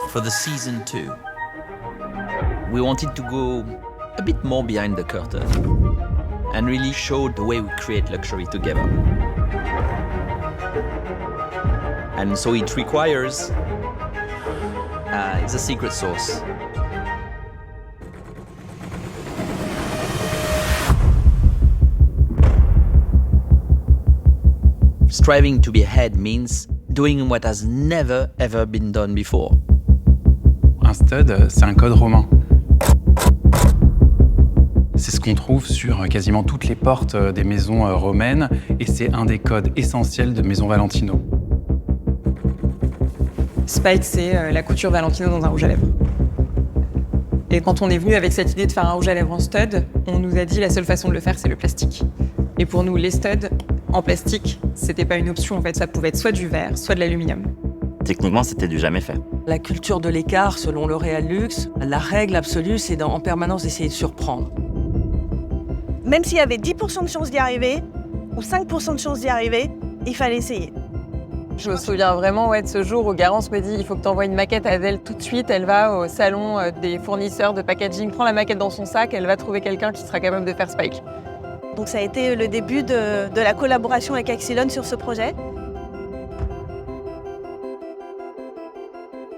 For the season 2, we wanted to go a bit more behind the curtain and really show the way we create luxury together. And so it requires it's a secret sauce. Striving to be ahead means doing what has never ever been done before. Un stud, c'est un code romain. C'est ce qu'on trouve sur quasiment toutes les portes des maisons romaines et c'est un des codes essentiels de Maison Valentino. Spike, c'est la couture Valentino dans un rouge à lèvres. Et quand on est venu avec cette idée de faire un rouge à lèvres en stud, on nous a dit la seule façon de le faire, c'est le plastique. Et pour nous, les studs en plastique, c'était pas une option en fait, ça pouvait être soit du verre, soit de l'aluminium. Techniquement, c'était du jamais fait. La culture de l'écart, selon L'Oréal Luxe, la règle absolue, c'est en permanence d'essayer de surprendre. Même s'il y avait 10% de chances d'y arriver, ou 5% de chances d'y arriver, il fallait essayer. Je me souviens vraiment de ce jour où Garance me dit il faut que tu envoies une maquette à Adèle tout de suite. Elle va au salon des fournisseurs de packaging, prend la maquette dans son sac, elle va trouver quelqu'un qui sera capable de faire Spike. Donc ça a été le début de la collaboration avec Axilon sur ce projet.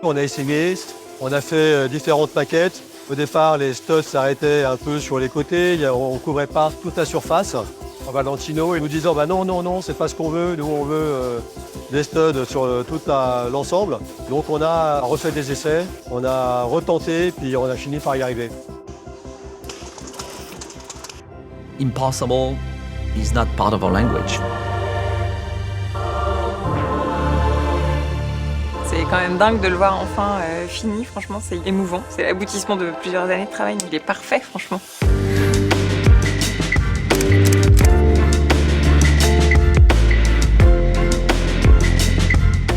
On a essayé, on a fait différentes maquettes. Au départ, les studs s'arrêtaient un peu sur les côtés, on ne couvrait pas toute la surface. Valentino, ils nous disaient non, c'est pas ce qu'on veut, nous on veut des studs sur tout l'ensemble. Donc on a refait des essais, on a retenté, puis on a fini par y arriver. Impossible is not part of our language. C'est quand même dingue de le voir enfin fini, franchement, c'est émouvant. C'est l'aboutissement de plusieurs années de travail, il est parfait, franchement.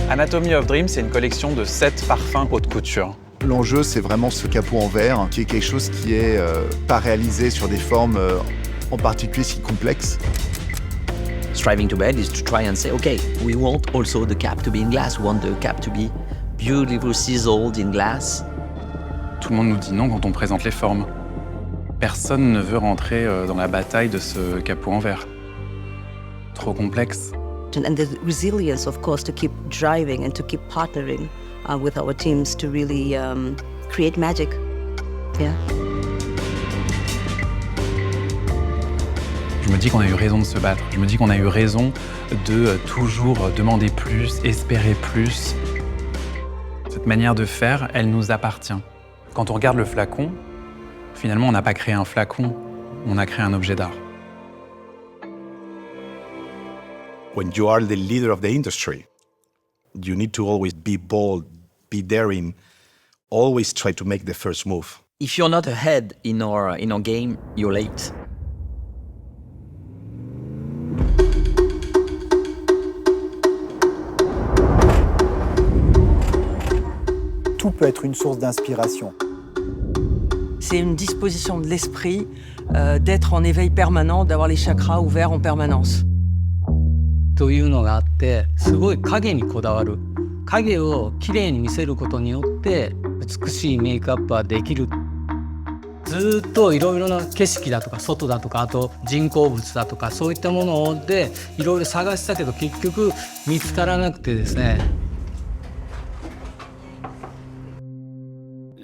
Anatomy of Dream, c'est une collection de 7 parfums haute couture. L'enjeu, c'est vraiment ce capot en verre, qui est quelque chose qui est pas réalisé sur des formes en particulier si complexes. Striving to bed is to try and say, okay, we want also the cap to be in glass. We want the cap to be beautifully sizzled in glass. Tout le monde nous dit non quand on présente les formes. Personne ne veut rentrer dans la bataille de ce capot en verre. Trop complexe. And the resilience, of course, to keep driving and to keep partnering with our teams to really create magic. Yeah. Je me dis qu'on a eu raison de se battre. Je me dis qu'on a eu raison de toujours demander plus, espérer plus. Cette manière de faire, elle nous appartient. Quand on regarde le flacon, finalement, on n'a pas créé un flacon, on a créé un objet d'art. When you are the leader of the industry, you need to always be bold, be daring, always try to make the first move. If you're not ahead in our game, you're late. Tout peut être une source d'inspiration. C'est une disposition de l'esprit d'être en éveil permanent, d'avoir les chakras ouverts en permanence. というのがあって、すごい影にこだわる。影をきれいに見せることによって美しいメイクアップはできる。ずっといろいろな景色だとか外だとかあと人工物だとかそういったものでいろいろ探したけど結局見つからなくてですね。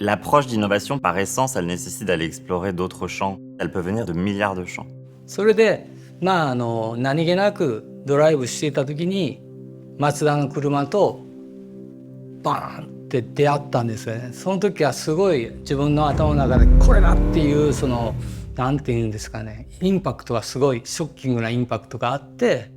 L'approche d'innovation, par essence, elle nécessite d'aller explorer d'autres champs. Elle peut venir de milliards de champs. それで何気なくドライブしていた時にマツダの車とバーンって出会ったんですよね。その時はすごい自分の頭の中でこれだっていうなんていうんですかね、インパクトがすごいショッキングなインパクトがあって。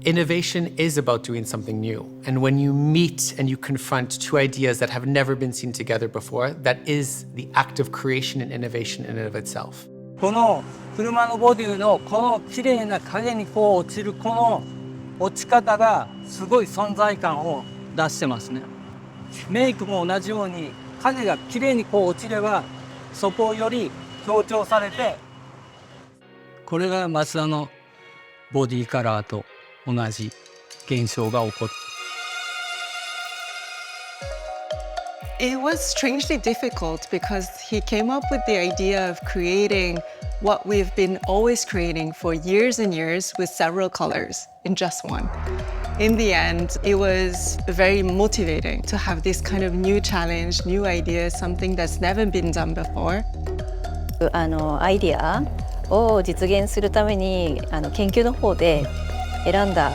Innovation is about doing something new. And when you meet and you confront two ideas that have never been seen together before, that is the act of creation and innovation in and of itself. この車のボディのこの綺麗な影にこう落ちるこの落ち方がすごい存在感を出してますね。メイクも同じように影が綺麗にこう落ちればそこをより強調されて、これがマツダのボディカラーと同じ現象が起こる。It was strangely difficult because he came up with the idea of creating what we've been always creating for years and years with several colors in just one. In the end, it was very motivating to have this kind of new challenge, new idea, something that's never been done before. アイデアを実現するために研究の方で選んだ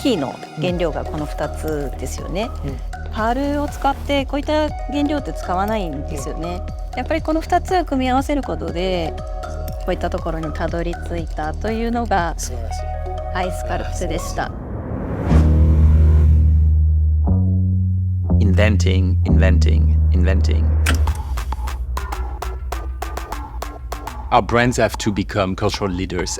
キーの原料がこの2つですよね。パールを使ってこういった原料って使わないんですよね。やっぱりこの2つを組み合わせることでこういったところにたどり着いたというのがアイスカルプスでした。Inventing, inventing, inventing. Our brands have to become cultural leaders.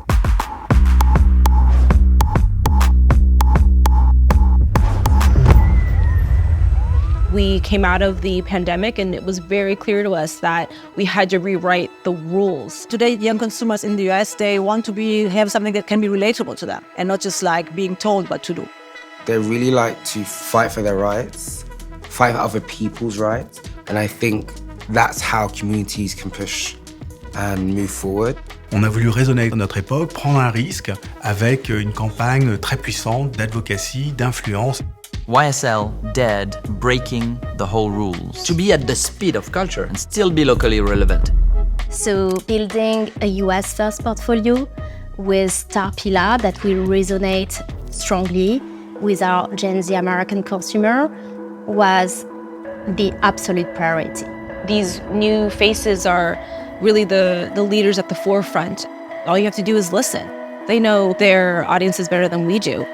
We came out of the pandemic and it was very clear to us that we had to rewrite the rules. Today, young consumers in the US, they want to have something that can be relatable to them and not just like being told what to do. They really like to fight for their rights, fight for other people's rights, and I think that's how communities can push and move forward. On a voulu raisonner avec notre époque, prendre un risque avec une campagne très puissante d'advocacy, d'influence. YSL dared breaking the whole rules to be at the speed of culture and still be locally relevant. So building a US first portfolio with star pillar that will resonate strongly with our Gen Z American consumer was the absolute priority. These new faces are really the leaders at the forefront. All you have to do is listen. They know their audiences better than we do.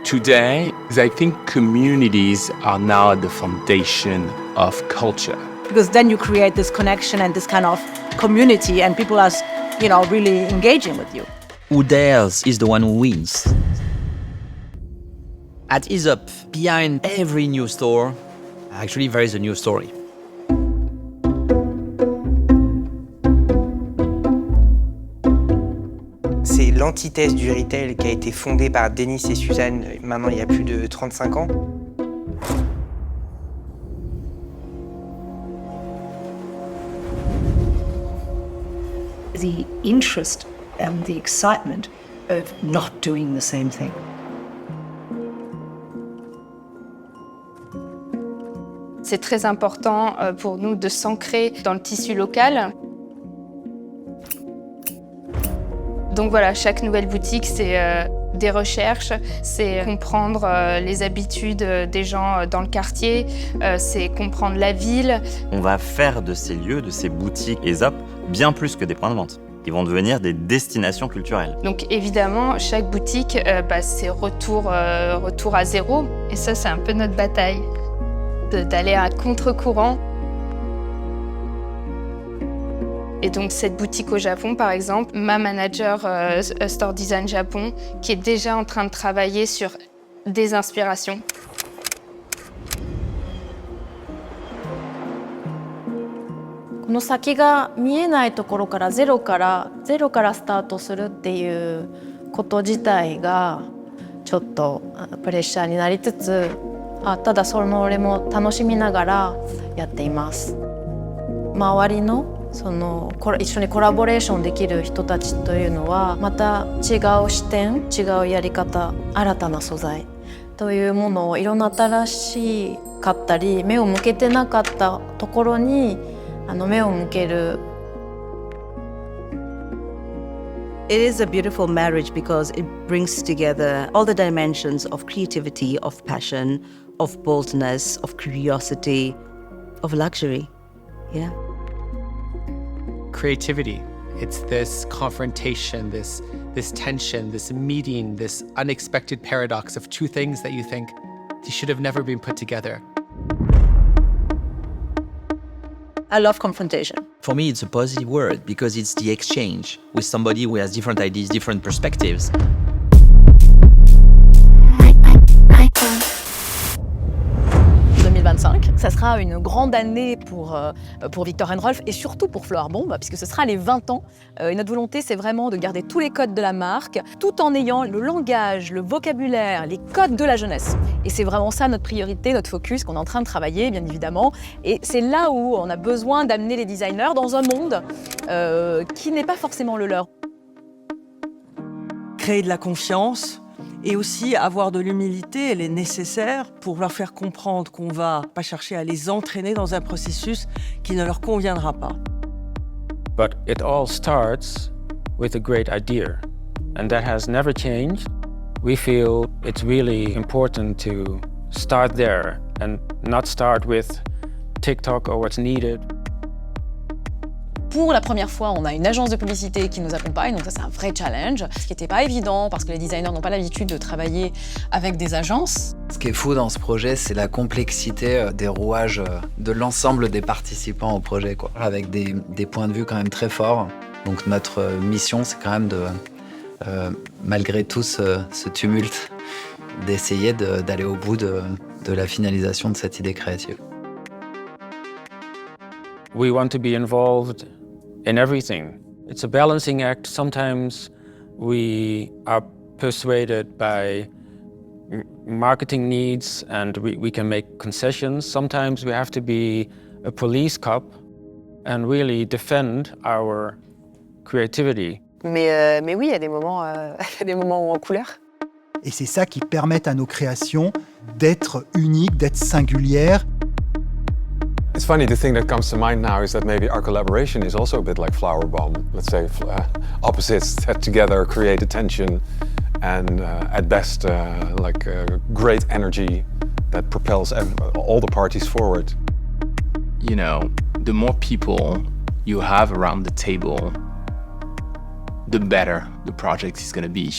Today, I think communities are now at the foundation of culture. Because then you create this connection and this kind of community and people are, really engaging with you. Who dares is the one who wins. At Aesop, behind every new store, actually there is a new story. C'est l'antithèse du retail qui a été fondée par Denis et Suzanne maintenant il y a plus de 35 ans. The interest and the excitement of not doing the same thing. C'est très important pour nous de s'ancrer dans le tissu local. Donc voilà, chaque nouvelle boutique, c'est des recherches, c'est comprendre les habitudes des gens dans le quartier, c'est comprendre la ville. On va faire de ces lieux, de ces boutiques Aesop, bien plus que des points de vente. Ils vont devenir des destinations culturelles. Donc évidemment, chaque boutique, c'est retour à zéro. Et ça, c'est un peu notre bataille, d'aller à contre-courant. Et donc cette boutique au Japon, par exemple, ma manager Store Design Japon, qui est déjà en train de travailler sur des inspirations.この先が見えないところからゼロからスタートするっていうこと自体がちょっとプレッシャーになりつつ、ただそれも楽しみながらやっています。周りの一緒にコラボレーションできる人たちというのはまた違う視点、違うやり方、新たな素材というものをいろんな新しかったり目を向けてなかったところに目を向ける。It is a beautiful marriage because it brings together all the dimensions of creativity, of passion, of boldness, of curiosity, of luxury. Yeah. Creativity. It's this confrontation, this tension, this meeting, this unexpected paradox of two things that you think they should have never been put together. I love confrontation. For me, it's a positive word because it's the exchange with somebody who has different ideas, different perspectives. Ça sera une grande année pour Viktor & Rolf et surtout pour Floor Bomb, puisque ce sera les 20 ans. Et notre volonté, c'est vraiment de garder tous les codes de la marque, tout en ayant le langage, le vocabulaire, les codes de la jeunesse. Et c'est vraiment ça notre priorité, notre focus qu'on est en train de travailler, bien évidemment. Et c'est là où on a besoin d'amener les designers dans un monde qui n'est pas forcément le leur. Créer de la confiance et aussi avoir de l'humilité, elle est nécessaire pour leur faire comprendre qu'on va pas chercher à les entraîner dans un processus qui ne leur conviendra pas. But it all starts with a great idea, and that has never changed. We feel it's really important to start there and not start with TikTok or what's needed. Pour la première fois, on a une agence de publicité qui nous accompagne, donc ça c'est un vrai challenge, ce qui n'était pas évident parce que les designers n'ont pas l'habitude de travailler avec des agences. Ce qui est fou dans ce projet, c'est la complexité des rouages de l'ensemble des participants au projet, quoi, avec des points de vue quand même très forts. Donc notre mission, c'est quand même de, malgré tout ce tumulte, d'essayer d'aller au bout de la finalisation de cette idée créative. We want to be involved in everything. It's a balancing act. Sometimes we are persuaded by marketing needs and we can make concessions. Sometimes we have to be a police cop and really defend our creativity. Mais oui, il y a des moments en couleur. Et c'est ça qui permet à nos créations d'être uniques, d'être singulières. It's funny, the thing that comes to mind now is that maybe our collaboration is also a bit like Flower Bomb. Let's say opposites that together create attention and at best like great energy that propels all the parties forward. You know, the more people you have around the table, the better the project is going to be.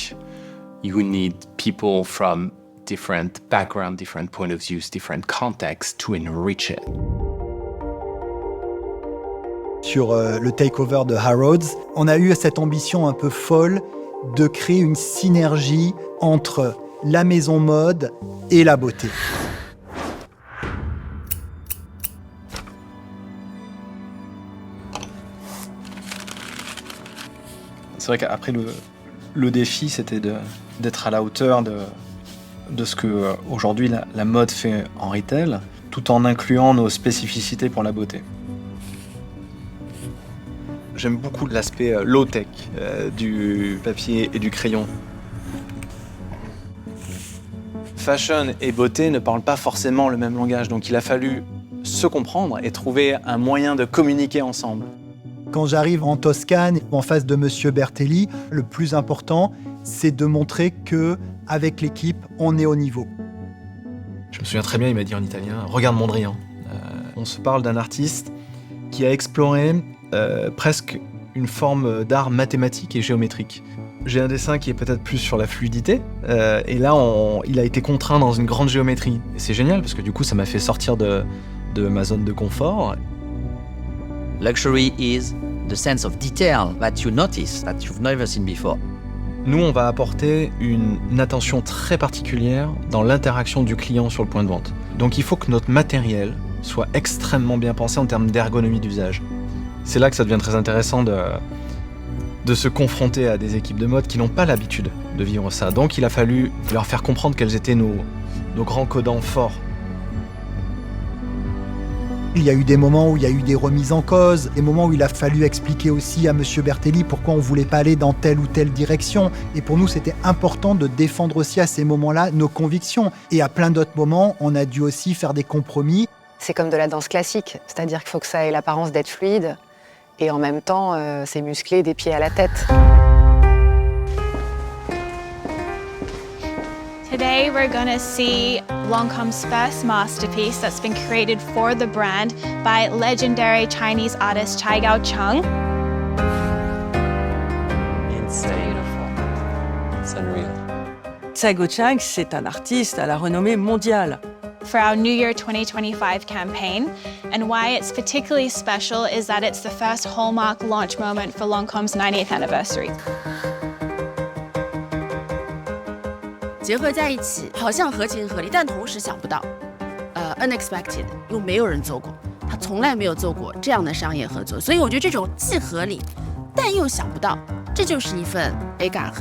You need people from different backgrounds, different point of views, different contexts to enrich it. Sur le takeover de Harrods, on a eu cette ambition un peu folle de créer une synergie entre la maison mode et la beauté. C'est vrai qu'après le défi, c'était d'être à la hauteur de ce que aujourd'hui la mode fait en retail, tout en incluant nos spécificités pour la beauté. J'aime beaucoup l'aspect low-tech du papier et du crayon. Fashion et beauté ne parlent pas forcément le même langage, donc il a fallu se comprendre et trouver un moyen de communiquer ensemble. Quand j'arrive en Toscane, en face de Monsieur Bertelli, le plus important, c'est de montrer qu'avec l'équipe, on est au niveau. Je me souviens très bien, il m'a dit en italien « Regarde Mondrian ». On se parle d'un artiste qui a exploré presque une forme d'art mathématique et géométrique. J'ai un dessin qui est peut-être plus sur la fluidité, et là, il a été contraint dans une grande géométrie. Et c'est génial, parce que du coup, ça m'a fait sortir de ma zone de confort. Luxury is the sense of detail that you notice, that you've never seen before. Nous, on va apporter une attention très particulière dans l'interaction du client sur le point de vente. Donc il faut que notre matériel soit extrêmement bien pensé en termes d'ergonomie d'usage. C'est là que ça devient très intéressant de se confronter à des équipes de mode qui n'ont pas l'habitude de vivre ça. Donc il a fallu leur faire comprendre quels étaient nos grands codants forts. Il y a eu des moments où il y a eu des remises en cause, des moments où il a fallu expliquer aussi à Monsieur Bertelli pourquoi on ne voulait pas aller dans telle ou telle direction. Et pour nous, c'était important de défendre aussi à ces moments-là nos convictions. Et à plein d'autres moments, on a dû aussi faire des compromis. C'est comme de la danse classique, c'est-à-dire qu'il faut que ça ait l'apparence d'être fluide et en même temps, c'est musclé des pieds à la tête. Today we're gonna see Lancôme's first masterpiece that's been created for the brand by legendary Chinese artist Chai Gao-chung. It's beautiful. It's unreal. Chai Gao-chung, c'est un artiste à la renommée mondiale. For our New Year 2025 campaign, and why it's particularly special is that it's the first hallmark launch moment for Lancôme's 90th anniversary. 结合在一起，好像合情合理，但同时想不到， unexpected，又没有人做过，他从来没有做过这样的商业合作，所以我觉得这种既合理，但又想不到，这就是一份 écart。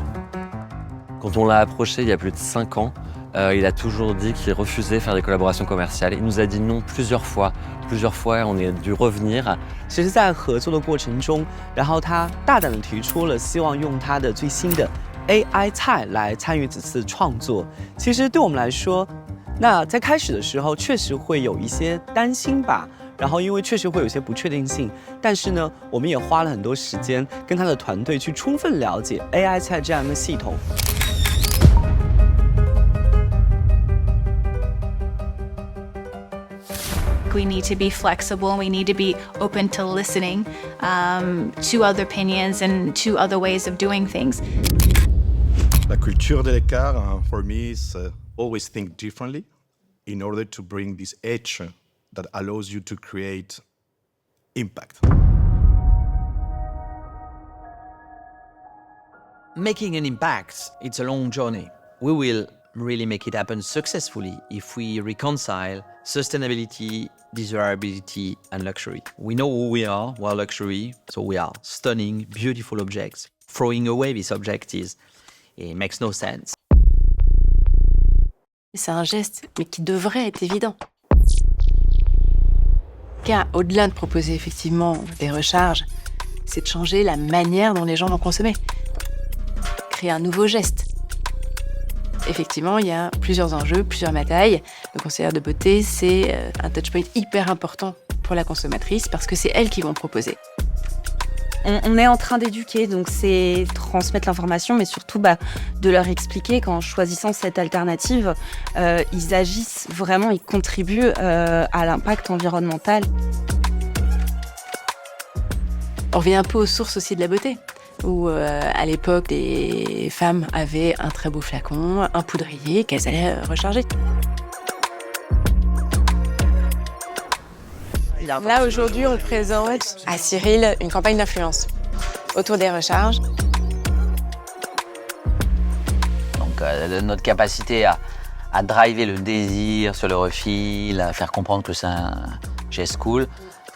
Quand on l'a approché il y a plus de 5 ans, il a toujours dit qu'il refusait de faire des collaborations commerciales. Il nous a dit non plusieurs fois. Plusieurs fois, on a dû revenir. 其实在合作的过程中，然后他大胆地提出了希望用他的最新的 AI 菜来参与此次创作。其实对我们来说，那在开始的时候确实会有一些担心吧，然后因为确实会有一些不确定性，但是呢，我们也花了很多时间跟他的团队去充分了解 AI 菜这样一个系统。We need to be flexible and we need to be open to listening to other opinions and to other ways of doing things. La culture de l'écart, for me, is always think differently in order to bring this edge that allows you to create impact. Making an impact, it's a long journey. We will really make it happen successfully if we reconcile sustainability, desirability, and luxury. We know who we are, we're luxury, so we are stunning, beautiful objects. Throwing away this object it makes no sense. C'est un geste, mais qui devrait être évident. Car au-delà de proposer effectivement des recharges, c'est de changer la manière dont les gens vont consommer. Créer un nouveau geste. Effectivement, il y a plusieurs enjeux, plusieurs batailles. Le conseillère de beauté, c'est un touchpoint hyper important pour la consommatrice parce que c'est elle qui vont proposer. On est en train d'éduquer, donc c'est transmettre l'information, mais surtout de leur expliquer qu'en choisissant cette alternative, ils agissent vraiment, ils contribuent à l'impact environnemental. On revient un peu aux sources aussi de la beauté, où à l'époque, les femmes avaient un très beau flacon, un poudrier qu'elles allaient recharger. Là, aujourd'hui, on présente à Cyril une campagne d'influence autour des recharges. Donc, notre capacité à driver le désir sur le refill, à faire comprendre que c'est un geste cool,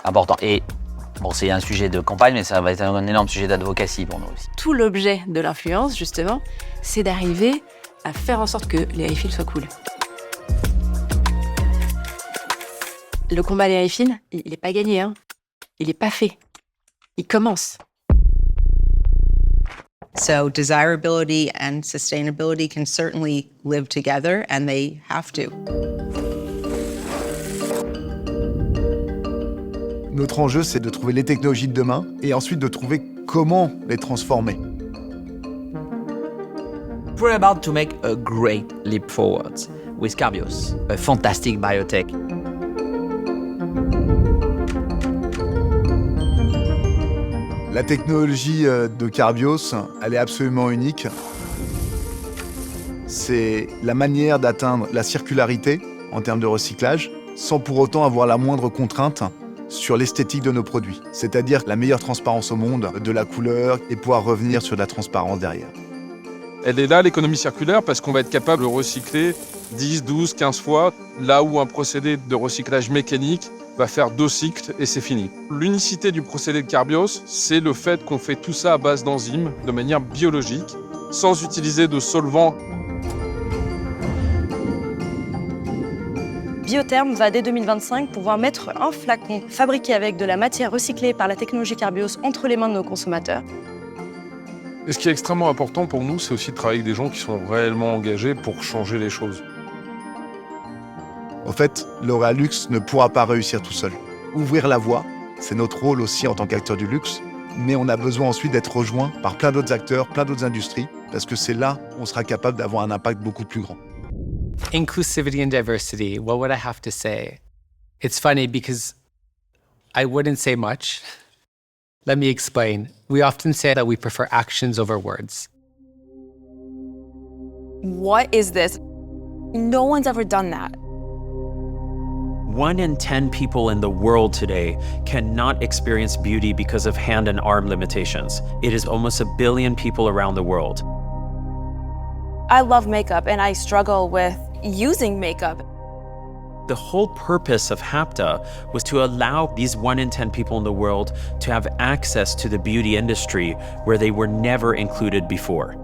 important. Et bon, c'est un sujet de campagne, mais ça va être un énorme sujet d'advocacy pour nous aussi. Tout l'objet de l'influence, justement, c'est d'arriver à faire en sorte que les refills soient cool. Le combat des refills, il n'est pas gagné, hein. Il n'est pas fait. Il commence. So desirability and sustainability can certainly live together, and they have to. Notre enjeu, c'est de trouver les technologies de demain et ensuite de trouver comment les transformer. We're about to make a great leap forward with Carbios, a fantastic biotech. La technologie de Carbios, elle est absolument unique. C'est la manière d'atteindre la circularité en termes de recyclage, sans pour autant avoir la moindre contrainte sur l'esthétique de nos produits. C'est-à-dire la meilleure transparence au monde de la couleur et pouvoir revenir sur de la transparence derrière. Elle est là, l'économie circulaire, parce qu'on va être capable de recycler 10, 12, 15 fois, là où un procédé de recyclage mécanique va faire 2 cycles et c'est fini. L'unicité du procédé de Carbios, c'est le fait qu'on fait tout ça à base d'enzymes, de manière biologique, sans utiliser de solvants. Biotherm va dès 2025 pouvoir mettre un flacon fabriqué avec de la matière recyclée par la technologie Carbios entre les mains de nos consommateurs. Et ce qui est extrêmement important pour nous, c'est aussi de travailler avec des gens qui sont réellement engagés pour changer les choses. En fait, L'Oréal Luxe ne pourra pas réussir tout seul. Ouvrir la voie, c'est notre rôle aussi en tant qu'acteur du luxe, mais on a besoin ensuite d'être rejoint par plein d'autres acteurs, plein d'autres industries, parce que c'est là où on sera capable d'avoir un impact beaucoup plus grand. Inclusivity and diversity, what would I have to say? It's funny because I wouldn't say much. Let me explain. We often say that we prefer actions over words. What is this? No one's ever done that. 1 in 10 people in the world today cannot experience beauty because of hand and arm limitations. It is almost 1 billion people around the world. I love makeup and I struggle with using makeup. The whole purpose of HAPTA was to allow these 1 in 10 people in the world to have access to the beauty industry where they were never included before.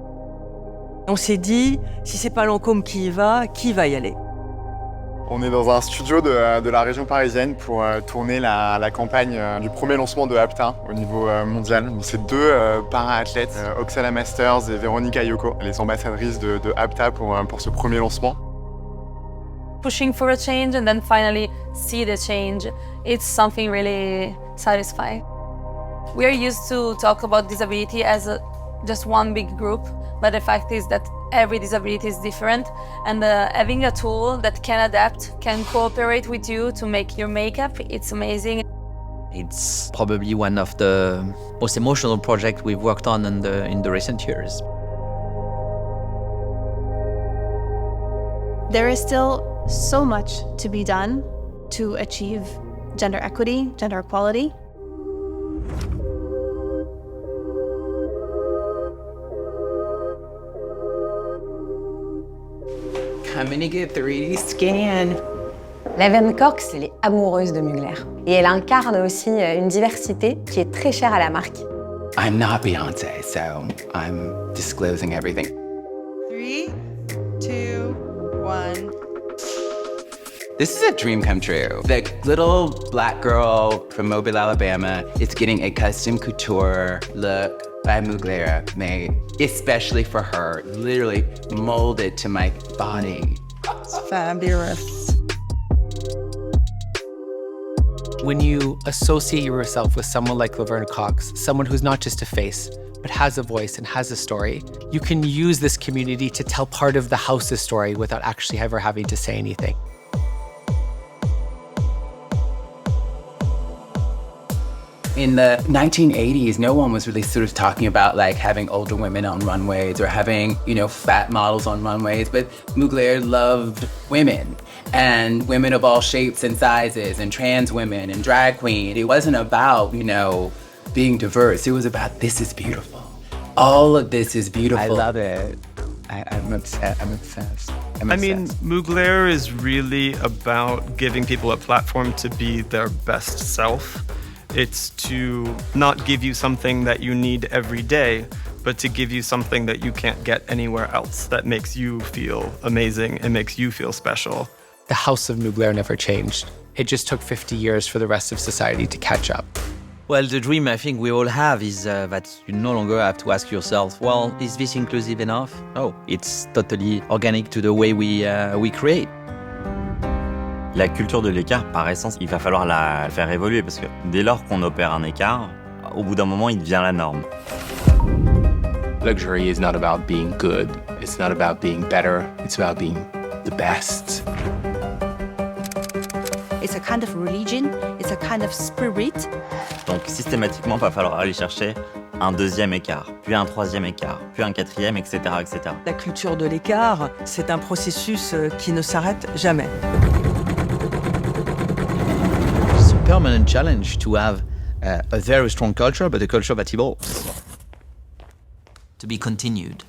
On s'est dit, si c'est pas Lancôme qui va y aller? On est dans un studio de la région parisienne pour tourner la campagne du premier lancement de HAPTA au niveau mondial. C'est 2 para-athlètes, Oksana Masters et Véronica Yoko, les ambassadrices de HAPTA pour ce premier lancement. Pushing for a change and then finally see the change, it's something really satisfying. We are used to talk about disability as just one big group, but the fact is that every disability is different, and having a tool that can adapt, can cooperate with you to make your makeup, it's amazing. It's probably one of the most emotional projects we've worked on in the recent years. There is still so much to be done to achieve gender equity, gender equality. Coming to get 3D scan. Leven Cox, elle est amoureuse de Mugler. Et elle incarne aussi une diversité qui est très chère à la marque. I'm not Beyoncé, so I'm disclosing everything. 3, 2, 1. This is a dream come true. The little black girl from Mobile, Alabama is getting a custom couture look by Mugler made especially for her, literally molded to my body. It's fabulous. When you associate yourself with someone like Laverne Cox, someone who's not just a face, but has a voice and has a story, you can use this community to tell part of the house's story without actually ever having to say anything. In the 1980s, no one was really sort of talking about like having older women on runways or having, fat models on runways, but Mugler loved women and women of all shapes and sizes and trans women and drag queen. It wasn't about, being diverse. It was about this is beautiful. All of this is beautiful. I love it. I'm obsessed. I'm obsessed. I mean, Mugler is really about giving people a platform to be their best self. It's to not give you something that you need every day, but to give you something that you can't get anywhere else, that makes you feel amazing and makes you feel special. The house of Mugler never changed. It just took 50 years for the rest of society to catch up. Well, the dream I think we all have is that you no longer have to ask yourself, well, is this inclusive enough? No, it's totally organic to the way we create. La culture de l'écart, par essence, il va falloir la faire évoluer parce que dès lors qu'on opère un écart, au bout d'un moment, il devient la norme. Luxury is not about being good. It's not about being better. It's about being the best. It's a kind of religion. It's a kind of spirit. Donc systématiquement, il va falloir aller chercher un deuxième écart, puis un troisième écart, puis un quatrième, etc., etc. La culture de l'écart, c'est un processus qui ne s'arrête jamais. It's a permanent challenge to have a very strong culture, but a culture that evolves. To be continued.